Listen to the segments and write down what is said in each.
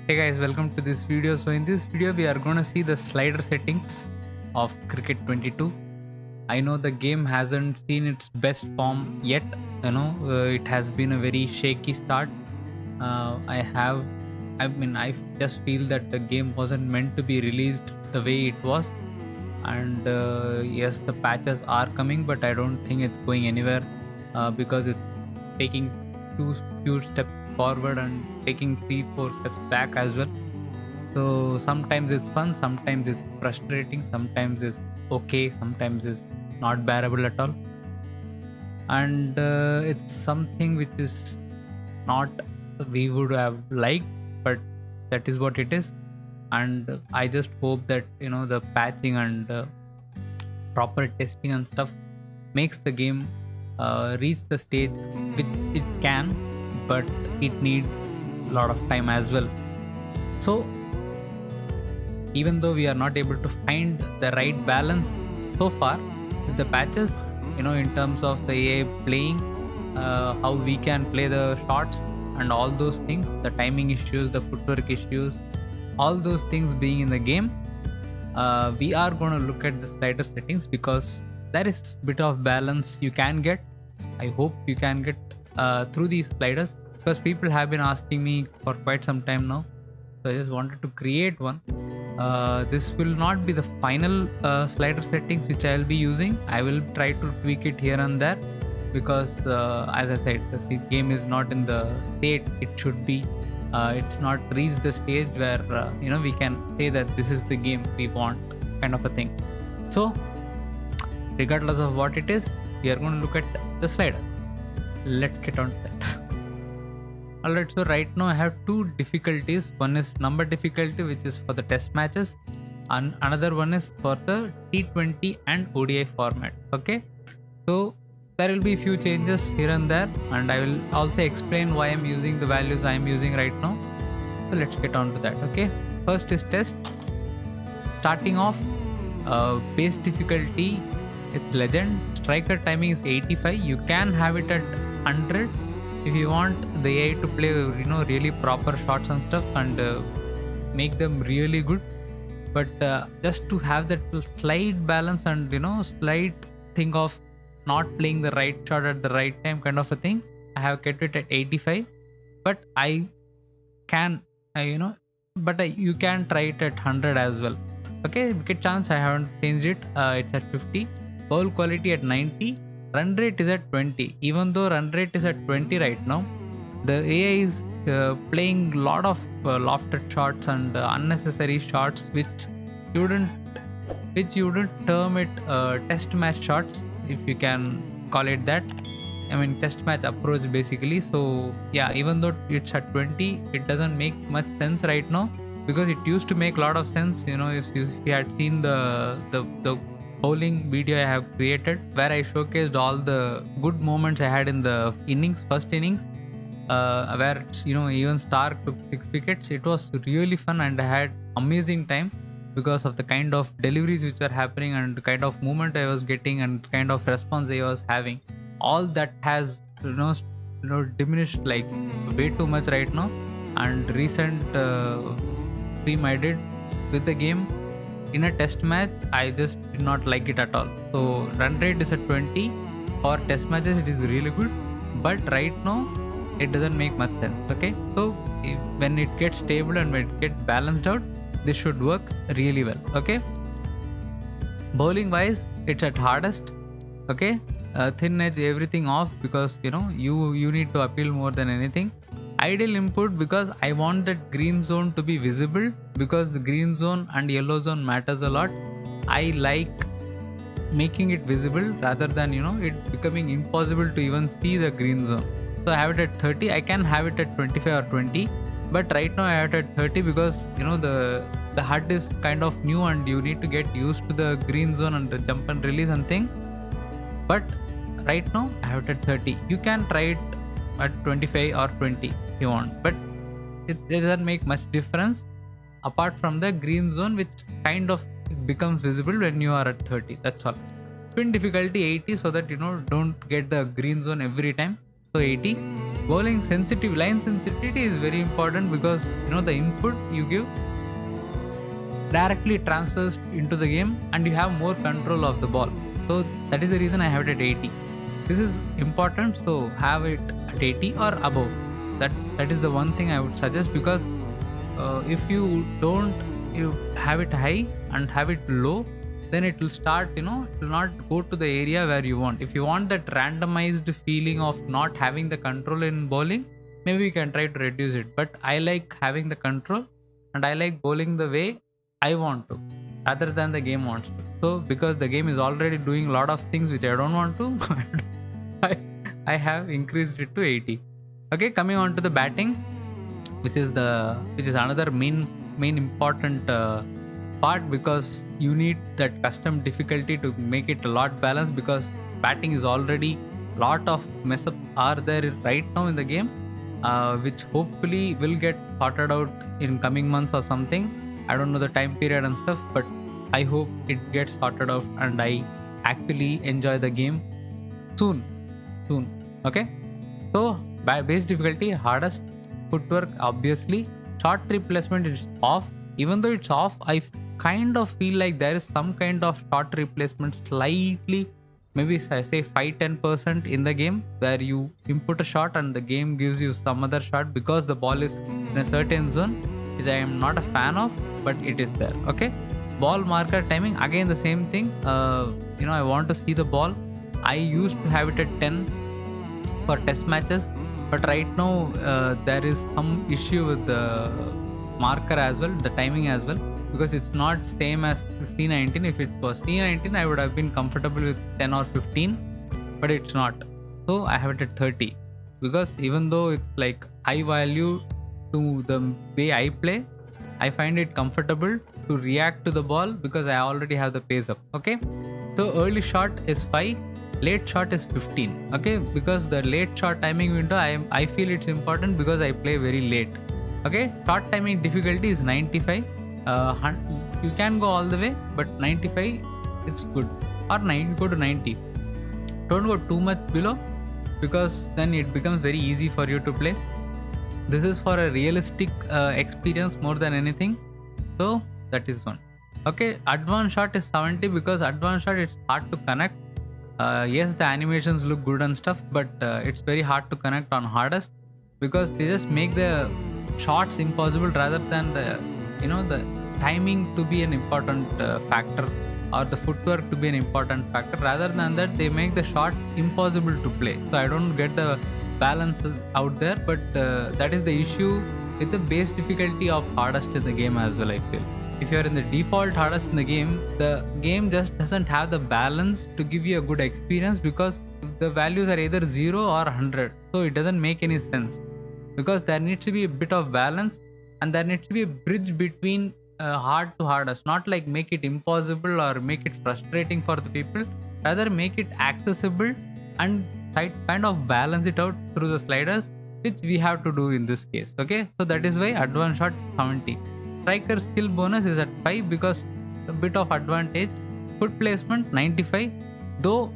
Hey guys, welcome to this video. So in this video we are going to see the slider settings of Cricket 22. I know the game hasn't seen its best form yet. It has been a very shaky start. I just feel that the game wasn't meant to be released the way it was. And yes, the patches are coming, but I don't think it's going anywhere because it's taking two few steps forward and taking 3-4 steps back as well. So sometimes it's fun, sometimes it's frustrating, sometimes it's okay, sometimes it's not bearable at all. And it's something which is not we would have liked, but that is what it is. And I just hope that the patching and proper testing and stuff makes the game reach the stage which it can, but it needs a lot of time as well. So even though we are not able to find the right balance so far with the patches, in terms of the AI playing, how we can play the shots and all those things, the timing issues, the footwork issues, all those things being in the game, we are going to look at the slider settings because there is a bit of balance you can get. I hope you can get through these sliders, because people have been asking me for quite some time now. So I just wanted to create one. This will not be the final slider settings which I will be using. I will try to tweak it here and there because as I said, the game is not in the state it should be. It's not reached the stage where we can say that this is the game we want, kind of a thing. So regardless of what it is, we are going to look at the slider. Let's get on to that. Alright, so right now I have two difficulties. One is number difficulty, which is for the test matches, and another one is for the T20 and ODI format. Okay, so there will be a few changes here and there, and I will also explain why I'm using the values I'm using right now. So let's get on to that. Okay, first is test. Starting off, base difficulty is legend. Striker timing is 85. You can have it at 100 if you want the AI to play really proper shots and stuff and make them really good. But just to have that slight balance and slight thing of not playing the right shot at the right time, kind of a thing, I have kept it at 85. But I can you can try it at 100 as well. Okay, wicket chance I haven't changed it. It's at 50. Ball quality at 90. Run rate is at 20. Even though run rate is at 20 right now, the AI is playing a lot of lofted shots and unnecessary shots which you wouldn't term it test match shots, if you can call it that. I mean, test match approach basically. So yeah, even though it's at 20, it doesn't make much sense right now, because it used to make a lot of sense. If you had seen the bowling video I have created, where I showcased all the good moments I had in the first innings, where even Stark took 6 wickets. It was really fun and I had amazing time because of the kind of deliveries which were happening and the kind of movement I was getting and kind of response I was having. All that has diminished like way too much right now. And recent stream I did with the game in a test match, I just did not like it at all. So run rate is at 20. For test matches it is really good, but right now it doesn't make much sense. Okay, so when it gets stable and when it gets balanced out, this should work really well. Okay, bowling wise it's at hardest. Okay, thin edge, everything off, because you need to appeal more than anything. Ideal input, because I want that green zone to be visible, because the green zone and yellow zone matters a lot. I like making it visible rather than it becoming impossible to even see the green zone. So I have it at 30. I can have it at 25 or 20, but right now I have it at 30 because the HUD is kind of new and you need to get used to the green zone and the jump and release and thing. But right now I have it at 30. You can try it at 25 or 20 if you want, but it doesn't make much difference apart from the green zone, which kind of becomes visible when you are at 30. That's all. Spin difficulty 80, so that don't get the green zone every time. So 80. Bowling line sensitivity is very important because the input you give directly transfers into the game and you have more control of the ball. So that is the reason I have it at 80. This is important, so have it at 80 or above. That is the one thing I would suggest, because if you don't have it high and have it low, then it will start, it will not go to the area where you want. If you want that randomized feeling of not having the control in bowling, maybe you can try to reduce it. But I like having the control and I like bowling the way I want to rather than the game wants to. So because the game is already doing a lot of things which I don't want to, I have increased it to 80. Okay, coming on to the batting, which is another main important part, because you need that custom difficulty to make it a lot balanced, because batting is already lot of mess up are there right now in the game, which hopefully will get sorted out in coming months or something. I don't know the time period and stuff, but I hope it gets sorted out and I actually enjoy the game soon. Okay, so base difficulty hardest, footwork obviously, shot replacement is off. Even though it's off, I kind of feel like there is some kind of shot replacement slightly, maybe I say 5-10% in the game, where you input a shot and the game gives you some other shot because the ball is in a certain zone, which I am not a fan of, but it is there. Okay, ball marker timing, again the same thing. I want to see the ball. I used to have it at 10 for test matches, but right now there is some issue with the marker as well, the timing as well, because it's not same as the C19. If it was C19, I would have been comfortable with 10 or 15, but it's not. So I have it at 30, because even though it's like high value to the way I play, I find it comfortable to react to the ball because I already have the pace up. Okay, so early shot is 5, late shot is 15. Okay, because the late shot timing window, I feel it's important because I play very late. Okay, shot timing difficulty is 95. You can go all the way, but 95 it's good, or 9 go to 90. Don't go too much below, because then it becomes very easy for you to play. This is for a realistic experience more than anything, so that is one. Okay, advanced shot is 70, because advanced shot it's hard to connect. Yes, the animations look good and stuff, but it's very hard to connect on hardest, because they just make the shots impossible rather than the timing to be an important factor, or the footwork to be an important factor. Rather than that, they make the shot impossible to play. So I don't get the balance out there, but that is the issue with the base difficulty of hardest in the game as well, I feel. If you're in the default hardest in the game just doesn't have the balance to give you a good experience, because the values are either 0 or 100, so it doesn't make any sense, because there needs to be a bit of balance, and there needs to be a bridge between hard to hardest. Not like make it impossible or make it frustrating for the people, rather make it accessible and kind of balance it out through the sliders, which we have to do in this case. Okay, so that is why advanced shot 70. Striker skill bonus is at 5, because a bit of advantage. Foot placement 95, though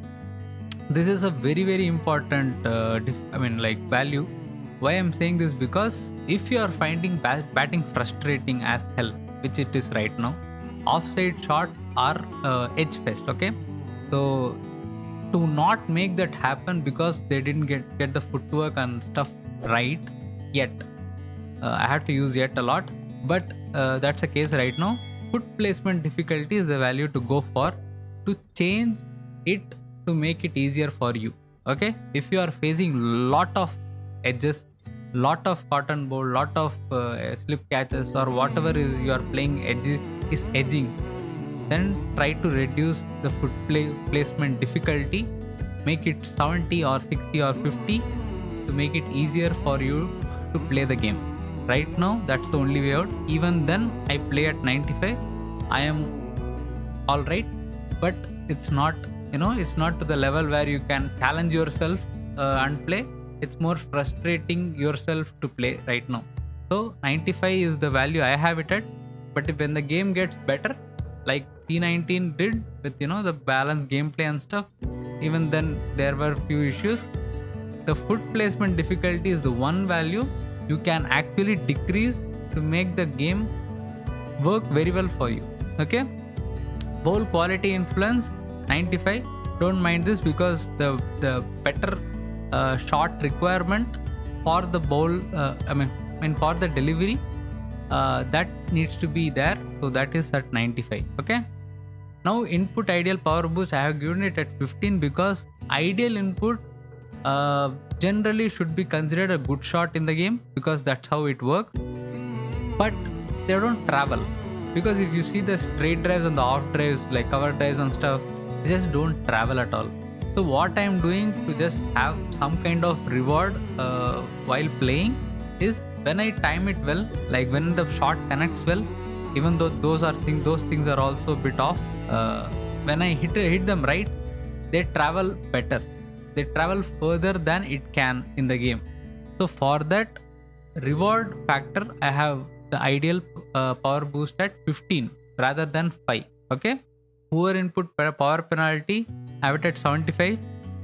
this is a very important value. Why I'm saying this, because if you are finding batting frustrating as hell, which it is right now, offside shot are edge fest. Okay, so to not make that happen because they didn't get the footwork and stuff right yet, I have to use yet a lot, but that's the case right now. Foot placement difficulty is the value to go for, to change it, to make it easier for you. Okay, if you are facing lot of edges, lot of cotton bowl, lot of slip catches, or whatever you are playing is edging, then try to reduce the foot placement difficulty, make it 70 or 60 or 50, to make it easier for you to play the game. Right now that's the only way out. Even then I play at 95, I am all right, but it's not to the level where you can challenge yourself and play. It's more frustrating yourself to play right now. So 95 is the value I have it at, but when the game gets better, like P19 did with the balanced gameplay and stuff, even then there were few issues. the foot placement difficulty is the one value you can actually decrease to make the game work very well for you. Okay, bowl quality influence 95. Don't mind this because the better shot requirement for the bowl, I mean for the delivery, that needs to be there, so that is at 95. Okay, now input ideal power boost I have given it at 15 because ideal input generally should be considered a good shot in the game because that's how it works, but they don't travel. Because if you see the straight drives and the off drives, like cover drives and stuff, they just don't travel at all. So what I'm doing to just have some kind of reward while playing is when I time it well, like when the shot connects well, even though those things are also a bit off, when I hit them right, they travel better, they travel further than it can in the game. So for that reward factor, I have the ideal power boost at 15 rather than 5. Okay, poor input power penalty, have it at 75.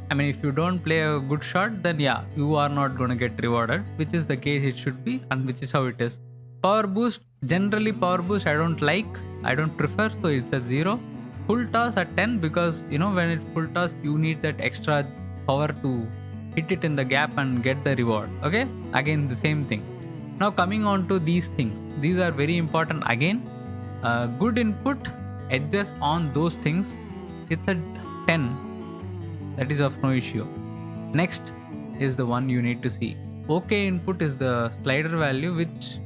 I mean, if you don't play a good shot, then yeah, you are not going to get rewarded, which is the case it should be, and which is how it is. Power boost, generally power boost I don't like, I don't prefer, so it's at 0. Full toss at 10 because when it's full toss, you need that extra power to hit it in the gap and get the reward. Okay, again the same thing. Now coming on to these things, these are very important again. Good input, edges on those things, it's a 10. That is of no issue. Next is the one you need to see. OK input is the slider value, which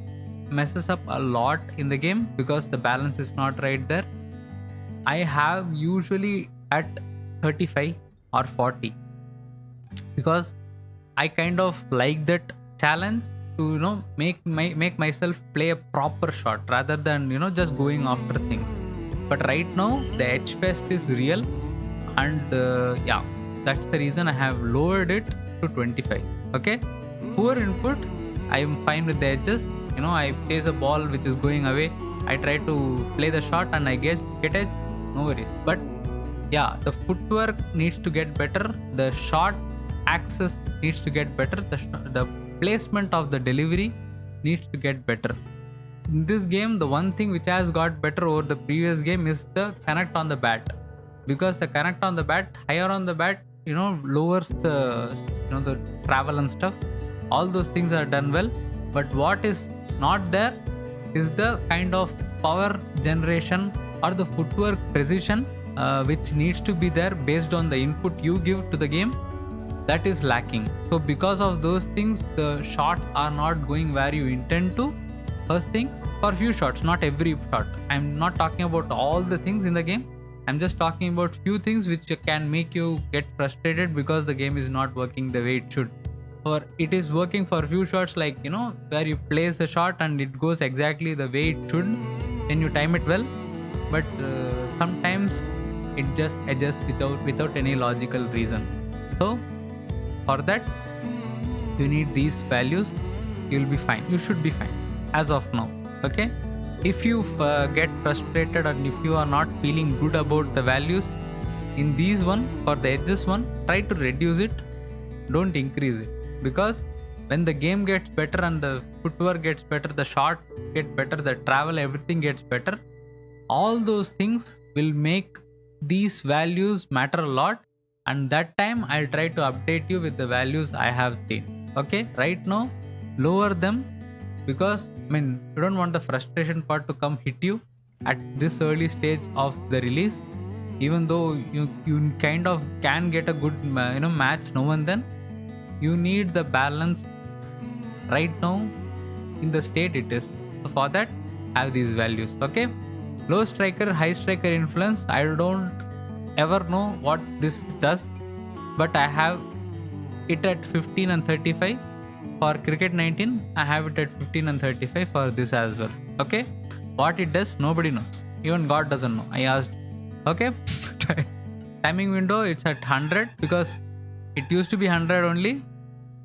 messes up a lot in the game because the balance is not right there. I have usually at 35 or 40 because I kind of like that challenge to make myself play a proper shot rather than just going after things. But right now the edge fest is real, and yeah, that's the reason I have lowered it to 25. Okay, poor input, I am fine with the edges. I place a ball which is going away, I try to play the shot and I get edge, no worries. But yeah, the footwork needs to get better, the shot access needs to get better, the placement of the delivery needs to get better. In this game, the one thing which has got better over the previous game is the connect on the bat, because the connect on the bat, higher on the bat, lowers the the travel and stuff. All those things are done well, but what is not there is the kind of power generation or the footwork precision which needs to be there based on the input you give to the game. That is lacking. So because of those things, the shots are not going where you intend to. First thing, for few shots, not every shot. I'm not talking about all the things in the game, I'm just talking about few things which can make you get frustrated because the game is not working the way it should. Or it is working for few shots, like where you place a shot and it goes exactly the way it should when you time it well, but sometimes it just adjusts without any logical reason. So for that you need these values, you'll be fine, you should be fine as of now. Okay, if you get frustrated and if you are not feeling good about the values in these one, for the edges one, try to reduce it, don't increase it. Because when the game gets better and the footwork gets better, the shot gets better, the travel, everything gets better, all those things will make these values matter a lot, and that time I'll try to update you with the values I have seen. Okay, right now lower them, because you don't want the frustration part to come hit you at this early stage of the release. Even though you kind of can get a good match now and then, you need the balance right now in the state it is. So for that, have these values. Okay, low striker, high striker influence, I don't ever know what this does, but I have it at 15 and 35 for cricket 19. I have it at 15 and 35 for this as well. Okay, what it does, nobody knows, even God doesn't know. I asked. Okay, timing window, it's at 100 because it used to be 100 only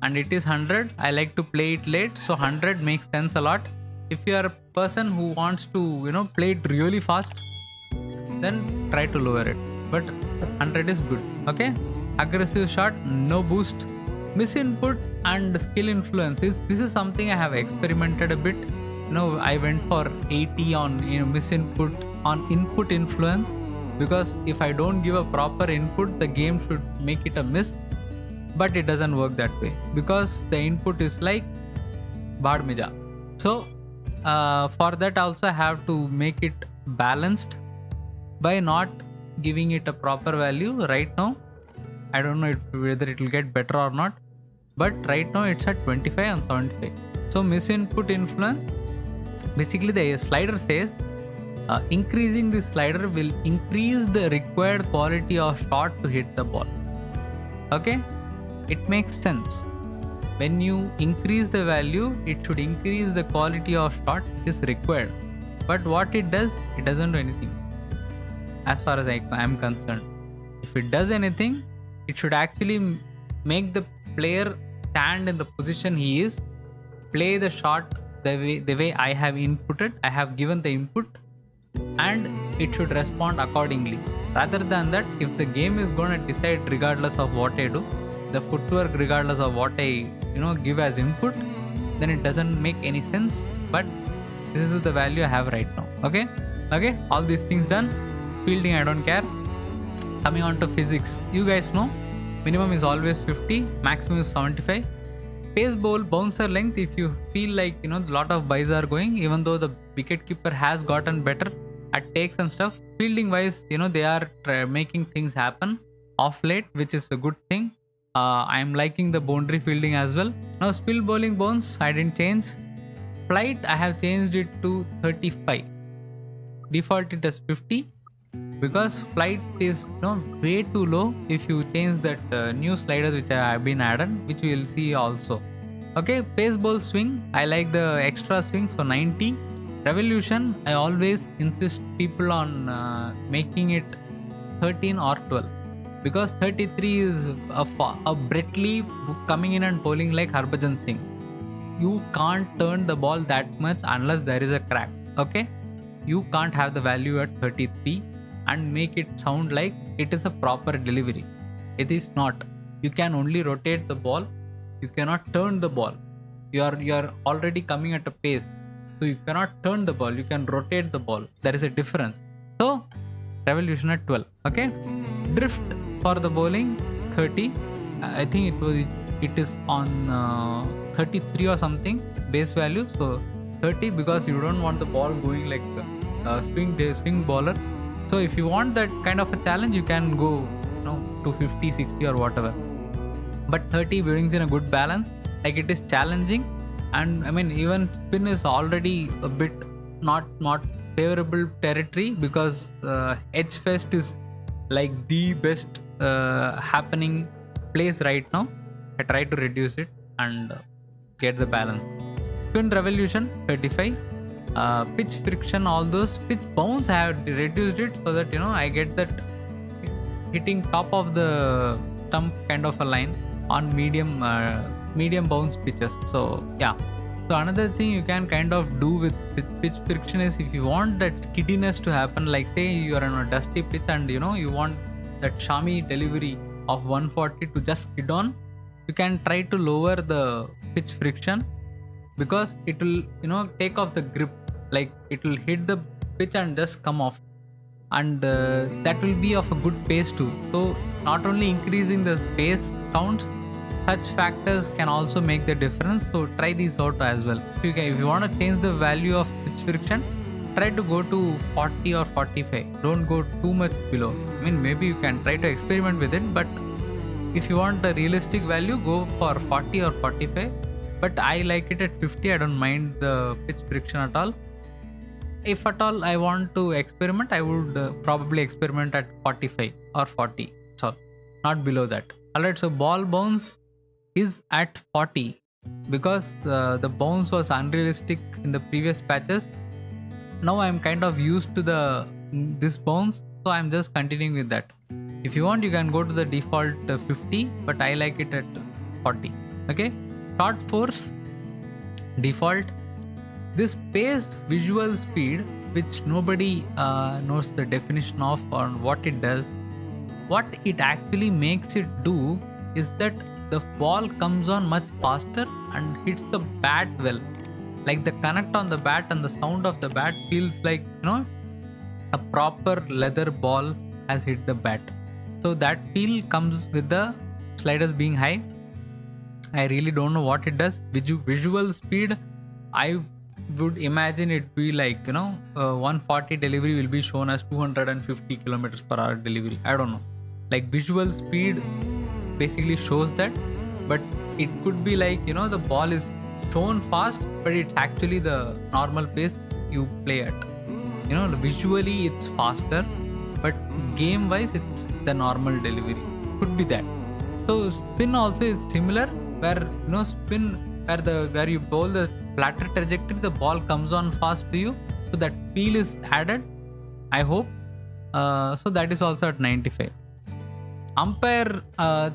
and it is 100. I like to play it late, so 100 makes sense a lot. If you are a person who wants to play it really fast, then try to lower it, but 100 is good. Okay, aggressive shot, no boost, Misinput and skill influences, this is something I have experimented a bit. I went for 80 on misinput on input influence, because if I don't give a proper input, the game should make it a miss, but it doesn't work that way because the input is like baad mein ja. So for that also I have to make it balanced by not giving it a proper value right now. I don't know whether it will get better or not, but right now it's at 25 and 75. So misinput influence, basically the slider says increasing the slider will increase the required quality of shot to hit the ball. Okay, it makes sense. When you increase the value, it should increase the quality of shot which is required. But what it does, it doesn't do anything as far as I am concerned. If it does anything, it should actually make the player stand in the position he is, play the shot the way I have inputted, I have given the input, and it should respond accordingly. Rather than that, if the game is going to decide regardless of what I do, the footwork regardless of what I give as input, then it doesn't make any sense. But this is the value I have right now. Okay, all these things done. Fielding, I don't care. Coming on to physics, you guys know minimum is always 50, maximum is 75. Pace bowl bouncer length, if you feel like a lot of buys are going, even though the wicket keeper has gotten better at takes and stuff, fielding wise they are making things happen off late, which is a good thing. I am liking the boundary fielding as well. Now spill bowling bounce, I didn't change. Flight, I have changed it to 35. Default it as 50 because flight is way too low. If you change that new sliders which have been added, which we will see also. Okay, pace ball swing, I like the extra swing, so 90. Revolution, I always insist people on making it 13 or 12, because 33 is a Brett Lee coming in and bowling like Harbhajan Singh. You can't turn the ball that much unless there is a crack. Okay, you can't have the value at 33 and make it sound like it is a proper delivery. It is not. You can only rotate the ball, you cannot turn the ball. You are already coming at a pace, so you cannot turn the ball, you can rotate the ball. There is a difference. So revolution at 12. Okay, drift for the bowling 30. I think it is on 33 or something base value, so 30, because you don't want the ball going like swing bowler. So if you want that kind of a challenge, you can go to 50, 60 or whatever, but 30 brings in a good balance. Like it is challenging, and I mean even spin is already a bit not favorable territory, because edge fest is like the best happening place right now. I try to reduce it and get the balance. Spin revolution 35. Pitch friction, all those pitch bounce, I have reduced it so that I get that hitting top of the stump kind of a line on medium bounce pitches. So yeah, so another thing you can kind of do with pitch friction is, if you want that skiddiness to happen, like say you are on a dusty pitch and you want that Shami delivery of 140 to just skid on, you can try to lower the pitch friction, because it will take off the grip, like it will hit the pitch and just come off, and that will be of a good pace too. So not only increasing the pace counts, such factors can also make the difference. So try these out as well. If you want to change the value of pitch friction, try to go to 40 or 45. Don't go too much below. I mean, maybe you can try to experiment with it, but if you want a realistic value, go for 40 or 45. But I like it at 50. I don't mind the pitch friction at all. If at all I want to experiment, I would probably experiment at 45 or 40. So not below that. Alright, so ball bounce is at 40 because the bounce was unrealistic in the previous patches. Now I'm kind of used to this bounce, so I'm just continuing with that. If you want, you can go to the default 50, but I like it at 40. Okay, short force default. This pace visual speed, which nobody knows the definition of or what it does, what it actually makes it do is that the ball comes on much faster and hits the bat well. Like the connect on the bat and the sound of the bat feels like, a proper leather ball has hit the bat. So that feel comes with the sliders being high. I really don't know what it does. Visual speed, I would imagine it be like 140 delivery will be shown as 250 kilometers per hour delivery. I don't know. Like visual speed basically shows that, but it could be like the ball is shown fast, but it's actually the normal pace you play at. Visually it's faster, but game wise it's the normal delivery. Could be that. So spin also is similar, where spin where you bowl the flatter trajectory, the ball comes on fast to you, so that feel is added, I hope. So that is also at 95. Umpire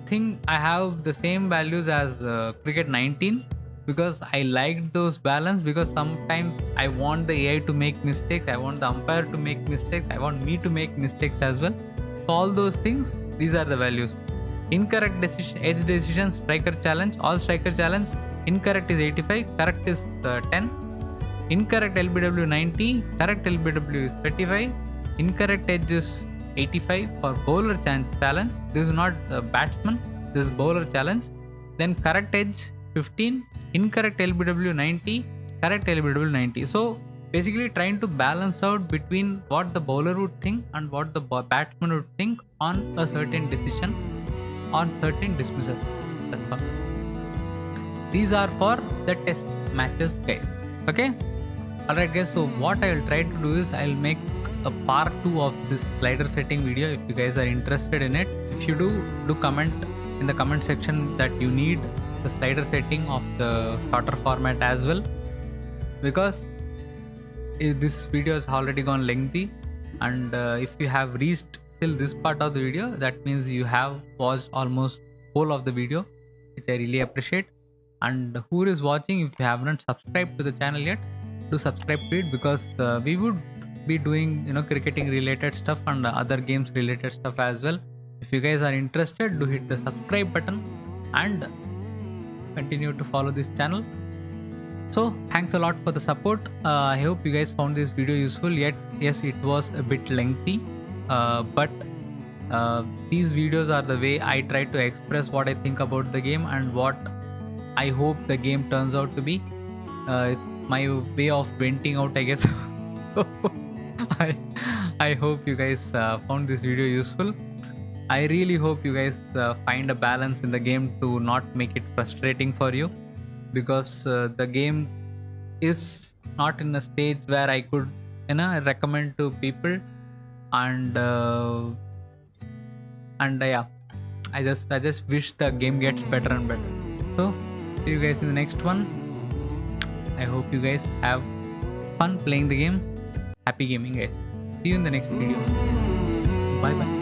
thing, I have the same values as cricket 19, because I liked those balance, because sometimes I want the AI to make mistakes, I want the umpire to make mistakes, I want me to make mistakes as well. So all those things, these are the values. Incorrect decision, edge decision, striker challenge, all striker challenge. Incorrect is 85, correct is 10. Incorrect LBW 90, correct LBW is 35. Incorrect edge is 85 for bowler challenge. This is not batsman, this is bowler challenge. Then correct edge 15, incorrect LBW 90, correct LBW 90. So basically trying to balance out between what the bowler would think and what the batsman would think on a certain decision, on certain dismissal. That's all. These are for the test matches, guys. Okay. Alright guys, so what I will try to do is I'll make a part 2 of this slider setting video if you guys are interested in it. If you do comment in the comment section that you need the slider setting of the shorter format as well, because this video has already gone lengthy, and if you have reached till this part of the video, that means you have watched almost whole of the video, which I really appreciate. And who is watching, if you have not subscribed to the channel yet, do subscribe to it, because we would be doing cricketing related stuff and other games related stuff as well. If you guys are interested, do hit the subscribe button and continue to follow this channel. So thanks a lot for the support. I hope you guys found this video useful. Yet yes, it was a bit lengthy, but these videos are the way I try to express what I think about the game and what I hope the game turns out to be. It's my way of venting out, I guess. I hope you guys found this video useful. I really hope you guys find a balance in the game to not make it frustrating for you, because the game is not in a stage where I could recommend to people, and yeah, I just wish the game gets better and better. So see you guys in the next one. I hope you guys have fun playing the game. Happy gaming, guys. See you in the next video. Bye bye.